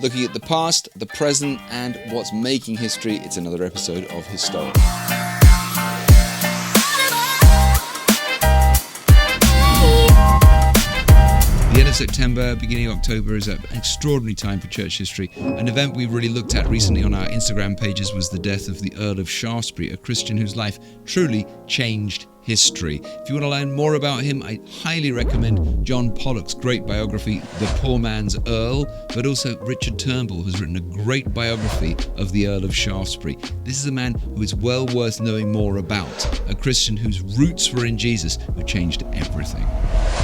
Looking at the past, the present, and what's making history, it's another episode of Historic. The end of September, beginning of October is an extraordinary time for church history. An event we really looked at recently on our Instagram pages was the death of the Earl of Shaftesbury, a Christian whose life truly changed history. If you want to learn more about him, I highly recommend John Pollock's great biography, The Poor Man's Earl, but also Richard Turnbull has written a great biography of the Earl of Shaftesbury. This is a man who is well worth knowing more about, a Christian whose roots were in Jesus, who changed everything.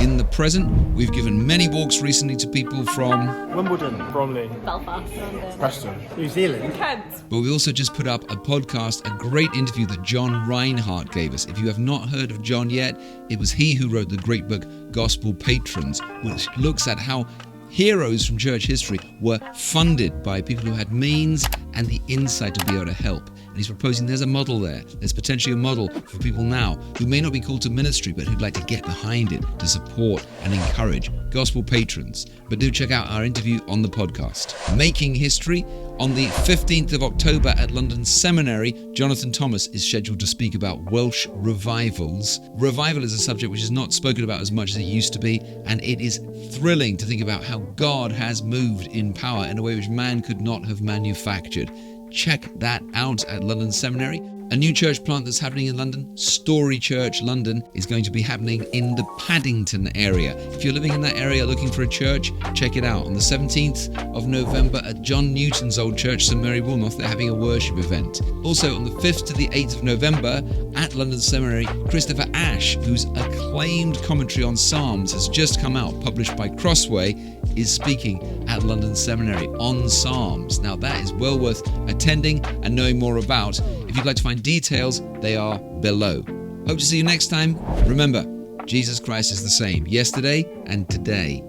In the present, we've given many walks recently to people from Wimbledon, Bromley, Belfast, London, Preston, New Zealand, Kent. But we also just put up a podcast, a great interview that John Reinhardt gave us. If you have not heard of John yet, it was he who wrote the great book Gospel Patrons, which looks at how heroes from church history were funded by people who had means and the insight to be able to help. And he's proposing there's a model there. There's potentially a model for people now who may not be called to ministry, but who'd like to get behind it to support and encourage gospel patrons. But do check out our interview on the podcast. Making history. On the 15th of October at London Seminary, Jonathan Thomas is scheduled to speak about Welsh revivals. Revival is a subject which is not spoken about as much as it used to be, and it is thrilling to think about how God has moved in power in a way which man could not have manufactured. Check that out at London Seminary. A new church plant that's happening in London, Story Church London, is going to be happening in the Paddington area. If you're living in that area looking for a church, check it out. On the 17th of November at John Newton's old church, St Mary Woolnoth, they're having a worship event. Also on the 5th to the 8th of November at London Seminary, Christopher Ash, whose acclaimed commentary on Psalms has just come out, published by Crossway, is speaking at London Seminary on Psalms. Now that is well worth attending and knowing more about. If you'd like to find details, they are below. Hope to see you next time. Remember, Jesus Christ is the same yesterday and today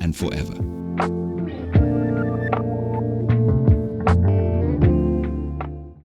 and forever.